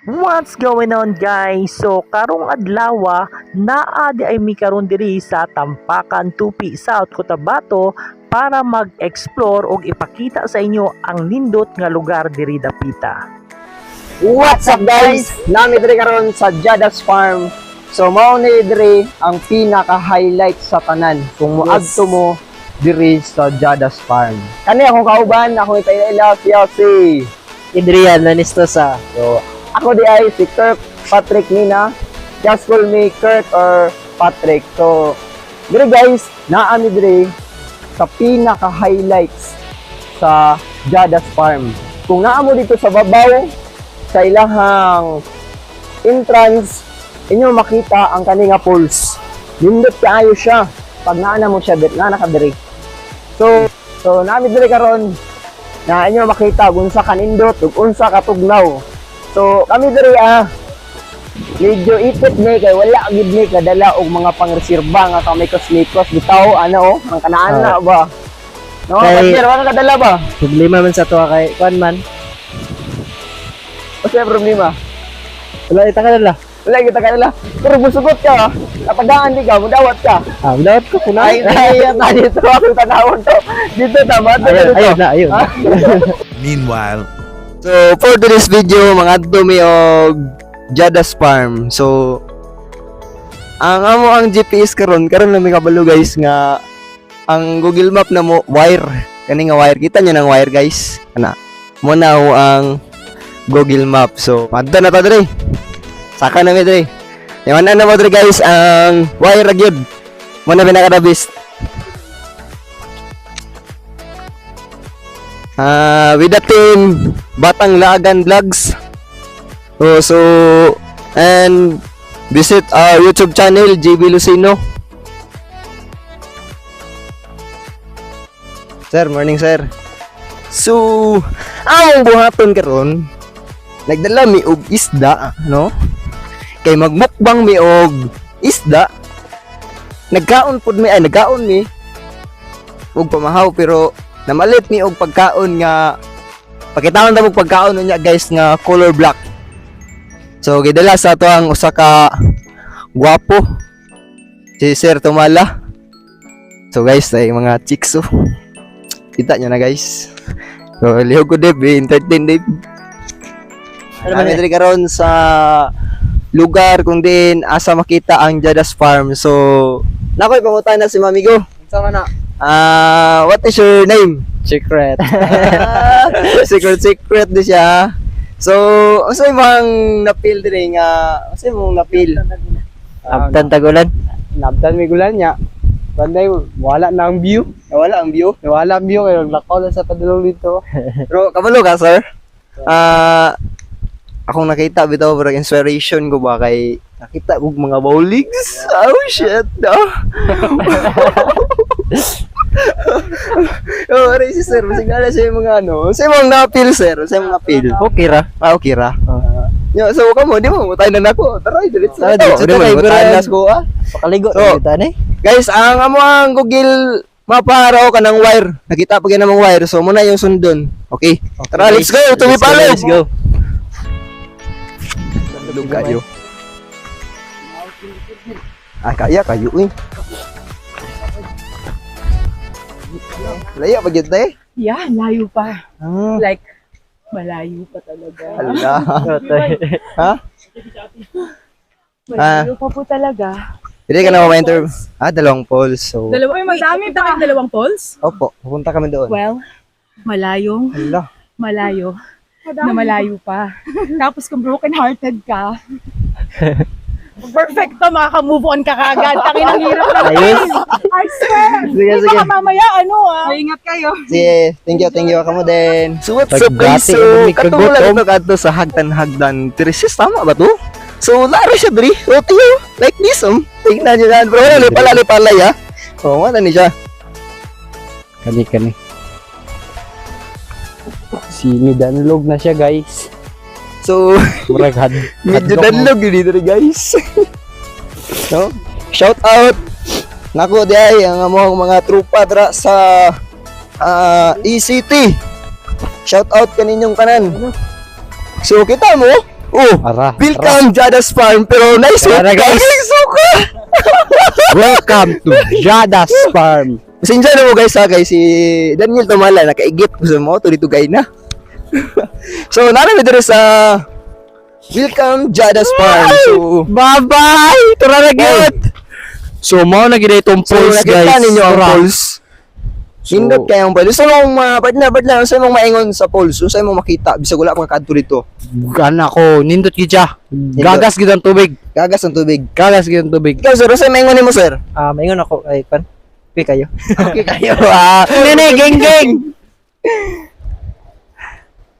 What's going on guys? So karong adlaw naa di ay mi karon diri sa Tampakan Tupi, South Cotabato para mag-explore og ipakita sa inyo ang nindot nga lugar diri dapita. What's up guys? Nami diri karon sa Jadas Farm. So mao ni diri ang pinaka-highlight sa tanan kung moadto mo diri sa Jadas Farm. Kani akong kauban, ako ipailaila si Adrian Lanistosa. So ako di ay si Kirk Patrick Nina. Just call me Kirk or Patrick. So diri guys, naa mi diri sa pinaka-highlights sa Jadas Farm. Kung naa mo dito sa babaw sa ilahang entrance, inyo makita ang kaninga pools. Nindot kaayo siya pag naana mo siya na nakadiri. So nami diri karon na inyo makita kung unsa kanindot ug unsa katugnaw. So kami diri medyo ipit ni kay wala gid ni kadala og mga pangreserba nga sa may cosmicos bitaw ano ang kanaan na ba. No, Kay- kasi wala kadala ba? Problema man sa tuwa kay Kwan man. Wala problema. Wala ita ka nila. Wala kita kanila. Pero busugot ka, napagaan di ka, mudawat ka. Dawat ko kunay. Na dito ako tanawon to. Dito tama Ayun. Meanwhile, So for this video, mga dumi og Jadas Farm. So ang amo ang GPS karon na may kabalo guys nga ang Google Map na mo wire. Kani nga wire, kita niyo ng wire guys. Ana. Mo na ang Google Map. So padto na ta diri. Saka na mi diri. Yaman na mo diri guys ang wire ra gyud. Mo na pinakadabis. With the team Batang Lagan Vlogs. So and visit our YouTube channel JB Lucino. Sir, morning sir. So ang buhaton karon nagdala mi og isda, no? Kay magmukbang mi og isda. Nagkaon mi og pamahaw pero namalit mi og pagkaon nga pakitaan ta og pagkaon niya guys nga color black. So gidala sa ato ang usa ka gwapo si Sir Tumala. So guys, ay mga chicks oh. Kita nyo na guys. So lihog ko deb, entertain deb. Kami diri karon sa lugar kung din asa makita ang Jadas Farm. So nakoy pangutana si Mamigo. Sama na. What is your name? Secret. Secret di siya. So, unsa imong napil diri nga, unsa imong napil? Abtan tagulan. Nabdan may gulan niya. Banday, wala na ang view. Wala ang view. Wala ang view, kaya naglakaw lang sa padulong dito. Pero kabalo ka, sir. Akong nakita bitaw pero inspiration ko ba kay nakita kog mga bowlings. Oh shit. No. Aray si sir, masigala siya yung mga ano. Sa imong napil, sir. Sa imong napil. Okay ra. Okay ra. So kamo di mo tayo na nako. Tara, diretso. Tara, diretso Di mo tayo, tayo bro. na ko ah. Pakaligo So, kita ni. Guys, ang amo ang Google maparaw ka ng wire. Nakita pa gyud namang wire. So muna yung sundon. Okay. Tara, let's go. Tuwi palo. Let's go. Tulog kayo. Kaya kayo eh. Laya pa gyud tayo. Yeah, layo pa. Ah. Like, malayo pa talaga. Hala. Ha? Malayo pa po talaga. Hindi ka na ma-interview. Dalawang polls. So, Madami pa dalawang polls? opo, pupunta kami doon. Well, malayong Hala. malayo. Na malayo pa. Tapos kung broken-hearted ka, perfecto, makaka-move on ka kagad. Tangin ang hirap na. Ayos. I swear. Sige, sige. Baka mamaya, Ingat kayo. Sige, thank you kamo din. So what's up guys? Pagdati, So may katulad kagutom. ito kadto sa hagdan Trisis, tama ba to? So laro siya diri. O tiyo, like this tingnan niyo yan. Pero wala lipalay ha. O wala ni siya. Kani. Sinidanlog na siya guys. So Murag had. medyo danlog yun dito guys. No? Shout out nako di ay ang among mga trupa dra sa ECT. Shout out kaninyong kanan. So kita mo Oh, Ara. welcome Jadas Farm, pero nice one, Tara, guys. Suka! Welcome to Jadas Farm. Pasensya na mo guys ha, guys, si Daniel Tumala, nakaigit ko sa mo, dito gay na. So, naramid rin sa welcome Jadas Farm. So, Bye-bye! Tura na gyud. So, mao na gid itong so pulse, guys. nakita ninyo ang Tura. polls. Hindot kayong pwede. So, mong partner, sa mong maingon sa polls, so sa mong makita, bisag wala pang kadto dito. Gana ko, nindot gid siya. Gagas gid ang tubig. Gagas ng tubig. Gagas gid ang tubig. Ikaw, sir, sa maingon nimo, sir? Maingon ako, ay, pan. Pi kayo. Okay kayo, Nene, geng.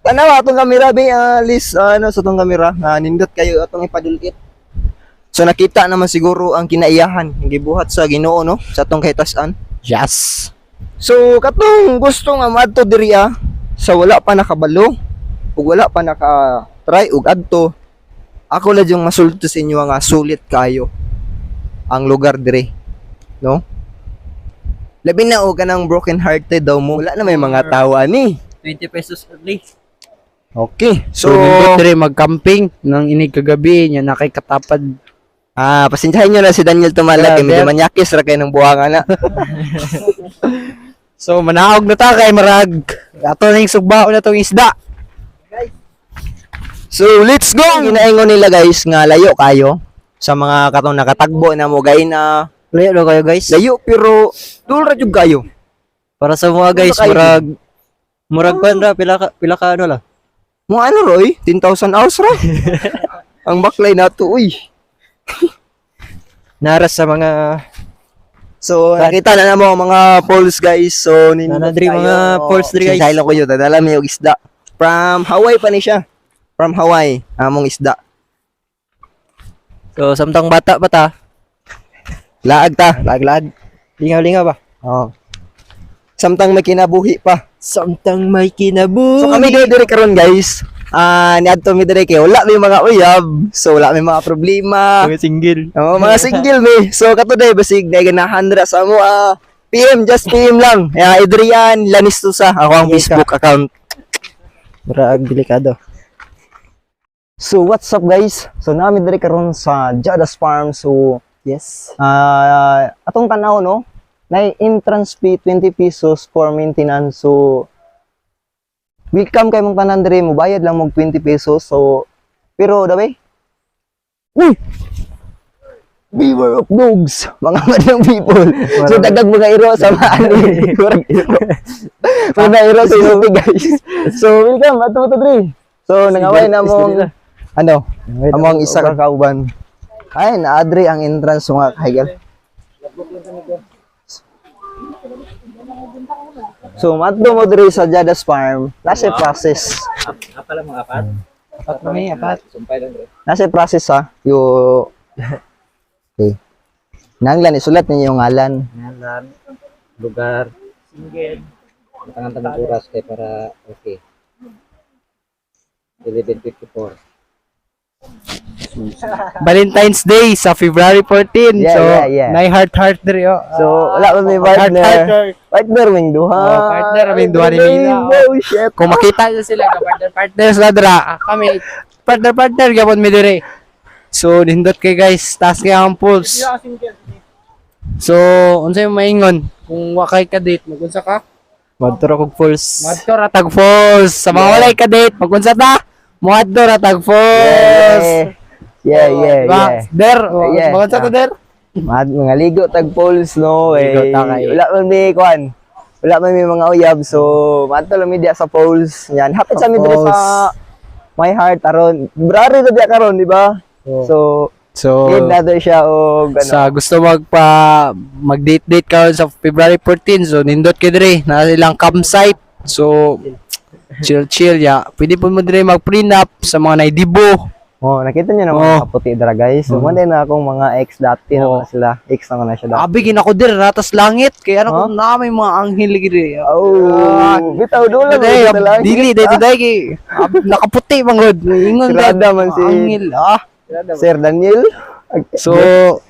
Tanawa, atong kamera, be, list, sa atong kamera, nindot kayo, atong ipadulkit. So, nakita naman siguro ang kinaiyahan, ang gibuhat sa Ginoo, no? Sa atong kahitasan. Yes. So, katong gusto nga madto diri sa wala pa nakabalo, ug wala pa naka-try ug adto, ako lang yung masulto sa inyo nga sulit kayo ang lugar diri, no? Labi na o kanang broken hearted daw mo. Wala na may mga tao ani. 20 pesos only. Okay. So, nindot dire mag-camping nang inig kagabi nya na kay katapad. Pasensyahan nyo na si Daniel Tumala kay medyo manyakis ra kay ng buhanga na. So, manaog na ta kay marag. Ato ning sugbao na tong isda. So, let's go! Ginaingon nila guys nga layo kayo sa mga katong nakatagbo na mo gay na Layo daw kayo, guys. layo pero dulra jud kayo. Para sa mga guys, Ano kayo? murag pan ra pila ka ano la. Mo ano Roy? 10,000 hours ra. Ang baklay nato uy. Naras sa mga So, nakita na namo ang mga polls guys. So, Nanadri mga polls diri, guys. Sinahilo ko yun. Dadala may og isda. From Hawaii pa ni siya. From Hawaii. Among isda. So, samtang bata pa ta. Laag ta. Lag. Lingaw-lingaw ba? Oo. Samtang may kinabuhi pa. Samtang may kinabuhi. So, kami diri karon guys. Niadto mi diri kay wala may mga uyab. So, wala may mga problema. Mga single. Mga single mi. So, katuday basig na ganahan ra sa mo PM, just PM lang. Adrian Lanistusa, ako ang Facebook account. Murag delikado. So, what's up guys? So, namin diri karon sa Jadas Farm. So, Yes. atong tanaw no, na entrance fee 20 pesos for maintenance. So, welcome kay mong tanan diri, mo bayad lang mong 20 pesos. So, pero dabe. Uy! Beware of dogs, mga madlang people. So, dagdag mga iro sa maani. Mga iro sa inuti guys. So, welcome, ato diri. So, nangaway na mong among isa ka kauban. Ay, naadri ang entrance mga kahigal. So, matdo mo diri sa Jadas Farm, nasa process. Apala mga apat? Apat na may apat. Sumpay lang rin. Nasa process yung okay. Nanglan, isulat ninyo yung ngalan. Ngalan, lugar, single, tangan-tangan oras kay para okay. 11:54. Valentine's Day sa February 14. Yeah, so, yeah. nay heart diri oh. So, wala pa may partner. Partner ming duha. Oh, partner ming duha ni Mina. Oh, shit. Kung makita nyo sila, partner sila dira. Kami, partner, gapon mi dire. So, nindot kay guys, taas kay ang pulse. So, unsay maingon? Kung wakay ka date, magunsa ka? Madto ra kog pulse. Madto ra tag pulse. Sa mga walay ka date, magunsa ta? Madto ra tag pulse. Yeah. Der, Yeah. magunsa ta der? Mga ligo tag poles no. Ligo ta kay. Wala man may kuan. Wala man may mga uyab so madto lang mi diya sa poles. Yan. Hapit sa mi diri sa My Heart aron. Brari na diya karon, di ba? So, need nato siya og sa gusto mag-date ka sa February 14, so nindot kay dire na ilang campsite. So chill ya. Pwede po mo dire mag-prenup sa mga naidibo. Oh, nakita niyo na mga kaputi dira guys. So, man na akong mga ex dati na sila. Ex na siya dati. Abi ginako dir ratas langit kay ano kung na may mga anghel gire. Oh, bitaw dulo lang. Dili day kay nakaputi mangod. Ingon Sirada man si anghel. Sir Daniel. So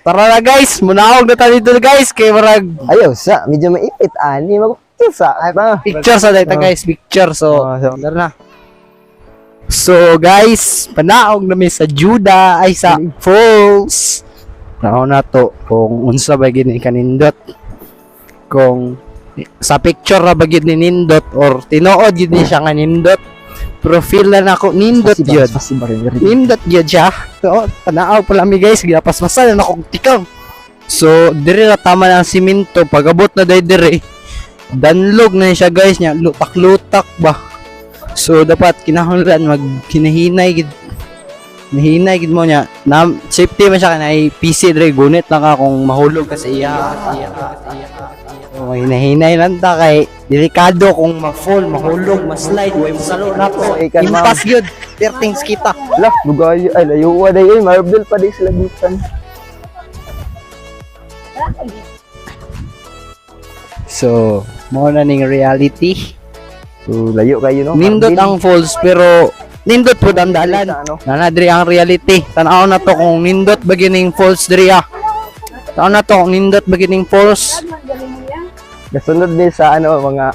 tara na guys, munaog na tayo dito guys kay marag Ayaw sa medyo maipit ani mag sa ay pa. picture sa data guys, picture. So tara na. So guys, panaog na mi sa Juda ay sa falls. Nao na to kung unsa ba gid ni kanindot. Kung sa picture ra ba gid ni nindot or tinuod gid ni siya nga nindot. Profile na nako nindot gyud. Nindot gyud siya. So, panaog pala mi guys, ginapas-pasan na akong tikang. So, dire na tama na ang simento pagabot na day dire. Danlog na siya guys nya, lutak-lutak ba. So dapat kinahanglan magkinahinay gid. Nahinay gid mo nya. Na safety man siya kanay PC dire gunit lang ka kung mahulog ka sa iya. So hinahinay lang ta kay delikado kung ma-fall, mahulog, ma-slide, way masalo na po. Impas gyud. Tertings kita. Lah, bugayo ay layo wa day ay marble pa day sila gitan. So, mo na ning reality. So layo kayo no. Nindot ang falls pero nindot po ang dalan. Ano? Nanadri ang reality. Tanaw na to kung nindot beginning falls diri ah. Tanaw na to kung nindot beginning falls. Gasunod din sa ano mga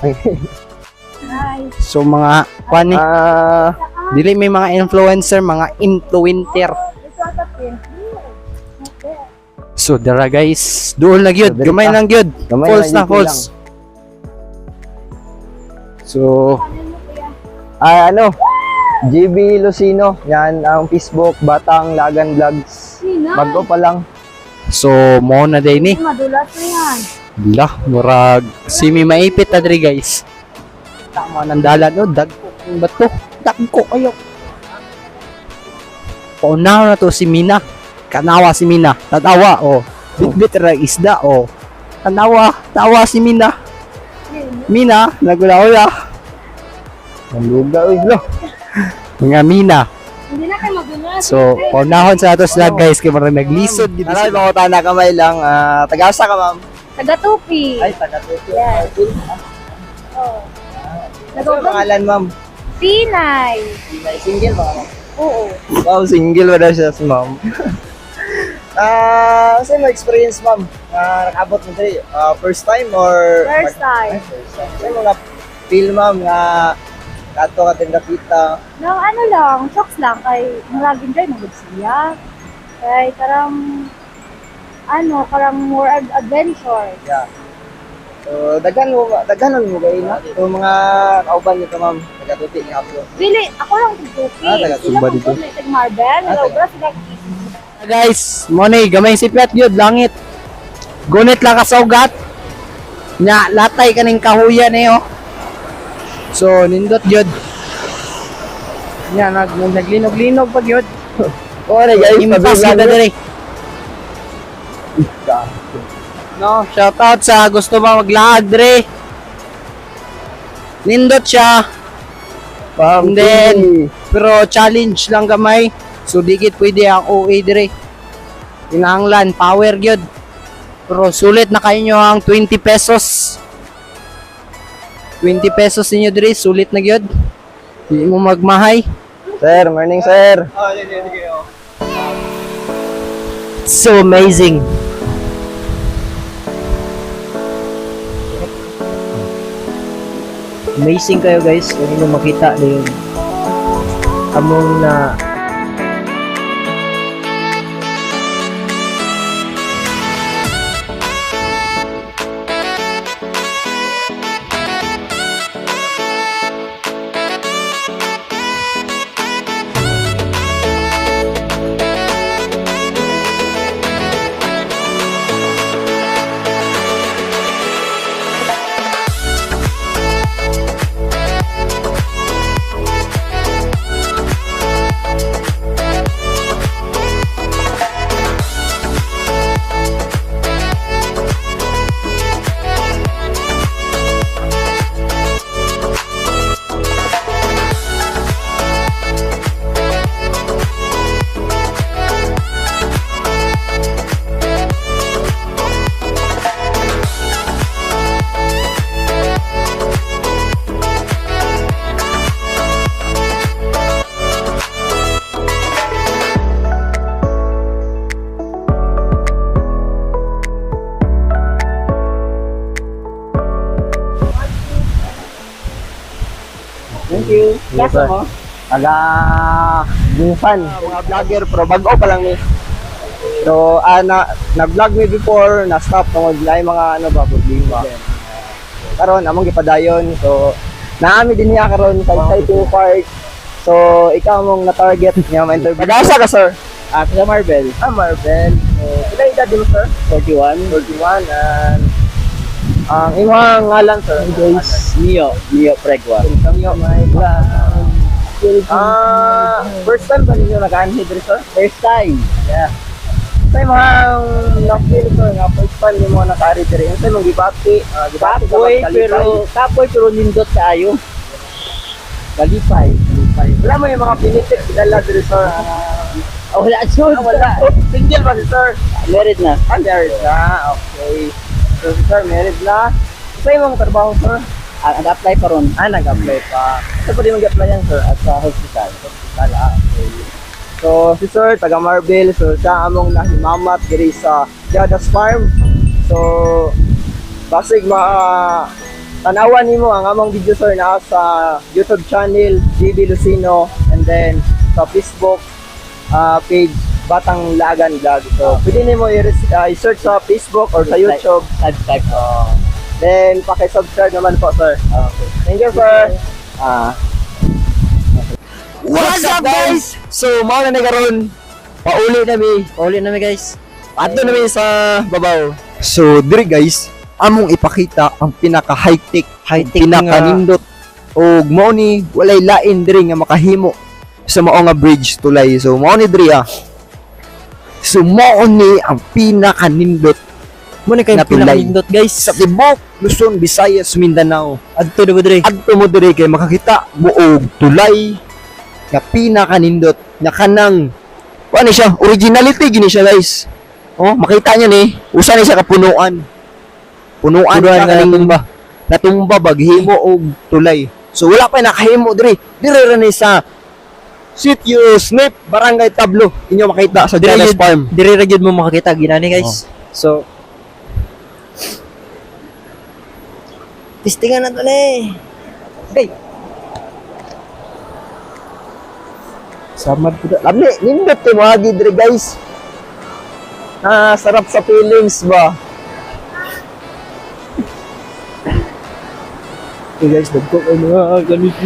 So mga kwani, dili may mga influencer, mga influencer. So dara guys, doon na gyud, So, gamay lang gyud. gamay Falls lang na gyud falls. So ano JB Lucino, yan ang Facebook, Batang Lagan Vlogs. Bago pa lang. so mo na day ni. Madulas na yan. Lah, murag simi maipit na diri guys. Tama ng dalan no, dagko ang bato. Dagko ayo. Paunaw na to si Mina. Kanawa si Mina. Tatawa oh. Bitbit ra isda oh. Kanawa, tawa si Mina. Mina, nagula-ula. Nanduga uy, lo. Mga Mina. Hindi na kayo madulas. So, paunahon sa ato sila guys kay mara naglisod gid Aray, sila. mga tana kamay lang. Tagasa ka, ma'am. Taga-tupi. Ay, taga-tupi. Yes. Oh. Ano ang pangalan, ma'am? Pinay. Single, ma'am. Oo. Wow, single ba daw siya si ma'am? Saan mo experience, ma'am? Nakabot mo dito? First time or? First time. First time. Saan mo na-feel, ma'am, na kato ka din nakita? Nang ano lang, shocks lang kay maraging dry magod siya. Kay karang karang more adventure. Yeah. So, daghanon mo kayo na? So, mga kauban nito, ma'am, taga-tupi nga po. Dili, ako lang tigtupi. taga-tumba dito. Sila kung Marvel, nalobra sila. Guys, mo ni gamay sipyat gyud langit. Gunit lang ka sa ugat. Nya latay kaning kahuyan niyo. So nindot gyud. Nya naglinog-linog pa gyud. Oo, na guys, Impas gyud diri. No, shout out sa gusto ba maglaag diri. Nindot siya. Ma'am, And then, pero challenge lang gamay. So dikit pwede ang OA dire. Kinahanglan power gyud. Pero sulit na kayo nyo ang 20 pesos. 20 pesos ninyo dire, sulit na gyud. Di mo magmahay. Sir, morning, sir. So amazing. Amazing kayo guys kung inyo makita na yung among na Thank you. Yes, sir. taga Bufan, mga vlogger pero bago pa lang ni. So nag-vlog me before, na-stop tungod na mga ano ba problema. Karon among gipadayon. So naami din niya karon sa exciting part. So ikaw mong na-target niya ma-interview. Pag-asa ka sir? Sa Marvel, Marvel. So ilang edad mo sir? 41. 41 and ang imong ngalan sir? Guys, Mio Pregwa. Welcome my vlog. First time ba ninyo nag-anhid rin sir? First time. Yeah. Sa mga na-feel sir nga first time nimo naka-anhid rin. Sa mga gibati, Kapoy pero nindot tayo. Galipay. wala mo yung mga pinitik dala diri sir. Wala sure. Wala. Single ba si sir? Married na. Married na. Okay. So si sir married na. Sa imong trabaho sir? Nag-apply pa ron. Nag-apply pa. Sa pwede mag-apply yan sir at sa hospital. Okay. So si sir taga Marvel, so siya among nahimamat diri sa Jadas Farm. So basig tanawan nimo ang among video sir na sa YouTube channel JB Lucino and then sa Facebook page Batang Lagan Vlog. So pwede nimo i-search sa Facebook or sa YouTube. Subscribe. Then paki-subscribe naman po sir. Okay. Thank you sir. What's up guys? So mao na karon pauli nami guys. Ato nami sa babaw. So diri guys, among ipakita ang pinaka high-tech, pinaka nindot og mao ni walay lain diri nga makahimo sa mao nga bridge tulay. So mao ni diri So mao ni ang pinaka nindot. Mo ni kay pinaka nindot guys sa tibok Luzon, Visayas, Mindanao. Adto mo diri kay makakita mo og tulay nga pinaka nindot nga kanang ano siya, originality gini siya guys. Oh, makita niyo ni, usa ni siya kapunuan. Punuan ka natumba. Natumba baghimo og tulay. So wala pa nakahimo diri. Diri ra ni sa Sitio Snip, Barangay Tablo. Inyo makita sa Jadas Farm. Dire ra gyud mo makakita ginani guys. So Tistingan na to ni. Okay. Samad ko. Lamni, nindot kay mga diri guys. Sarap sa feelings ba? Okay guys, nagko ay mga ganito.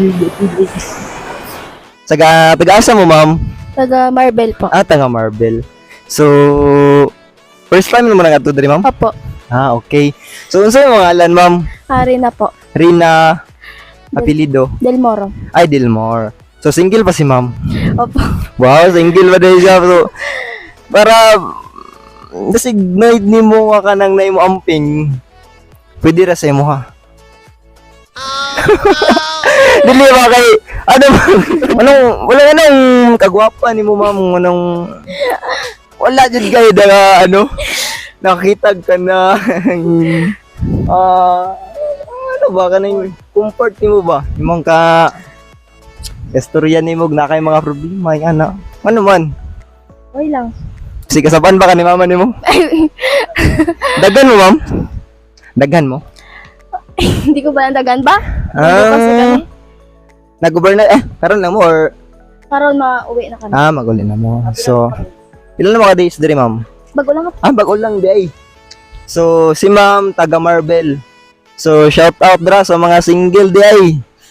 Taga-asa mo ma'am? Taga Marvel po. Taga Marvel. So, first time naman nga ito diri ma'am? Opo. Okay. So, unsa yung mga alan ma'am? Rina po. Rina, apelido? Del Moro. Ay, Dilmore. So, single pa si ma'am? Opo. Wow, single pa din siya. So, para designate ni mo ka nang na imo amping, pwede ra sa imo ha. Dili ba kay wala nang kagwapa ni mo ma'am wala jud kay da nakita ka na ano ba kanang comfort nimo ba imong ka istorya nimo na kay mga problema ano man Okay lang. kasi kasaban ba ka ni mama nimo daghan mo ma'am daghan mo Hindi ko ba nandagan ba? nag-overnight karon lang mo or Karon mauwi na kami. maguli na mo so ilan na mga days diri ma'am Bago lang ako. bago lang di ay so si ma'am taga Marvel so shout out dra sa mga single di ay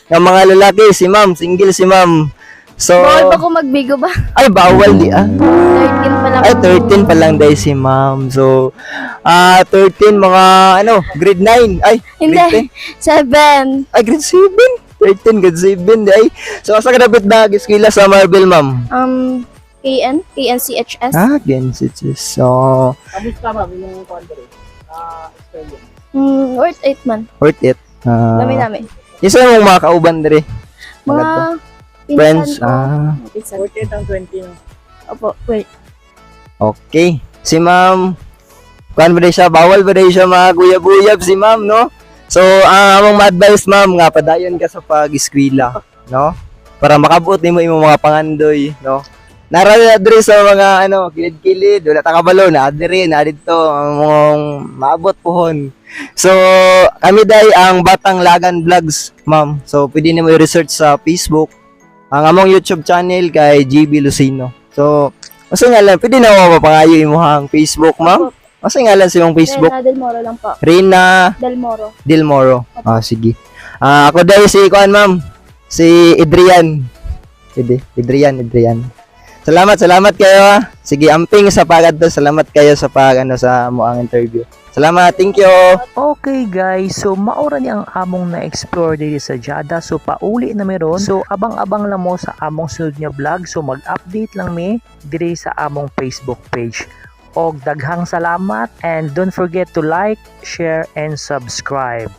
nga mga lalaki si ma'am single si ma'am so Bawal pa ko magbigo ba? ay bawal di 13 pa lang. ay 13 pa lang dahil si ma'am so 13 mga grade 9 ay grade Hindi. 10 7. ay grade 7 13 grade 7 di ay so asa ka dapat na eskwela sa Marvel ma'am KNCHS. Gensitches so Kamusta ma'am yung country? Australia. Worth 8 man. worth it Dami. isa mong mga kauban diri Mga friends pinsan ko. Mga pinsan. 48 ang 20 no? Opo, wait. Okay. Si ma'am, kuan ba siya? Bawal ba siya maguyab-uyab si ma'am, no? So, among ma-advise ma'am nga padayon ka sa pag-eskwela, no? Para makabuot nimo imong mga pangandoy, no? Nara diri sa mga kilid-kilid, wala ta kabalo na diri na dito among maabot pohon. So, kami dai ang Batang Lagan Vlogs, ma'am. So, pwede nimo i-research sa Facebook ang among YouTube channel kay GB Lucino. So, asa nga lang, pwede na mo mapangayo imong Facebook, ma'am? Asa nga lang sa imong Facebook? Rena Del Moro lang po. Rina Del Moro. Del Moro. Ah, sige. Ako dahil si kuan, ma'am. Si Adrian. Pwede. Adrian. Salamat kayo ha. Sige, amping sa pagad to. Salamat kayo sa sa mo ang interview. Salamat, thank you. Okay guys, so maura ni ang among na-explore dito sa Jada. So pauli na meron. So abang-abang lang mo sa among sunod nga vlog. So mag-update lang mi diri sa among Facebook page. Og daghang salamat and don't forget to like, share, and subscribe.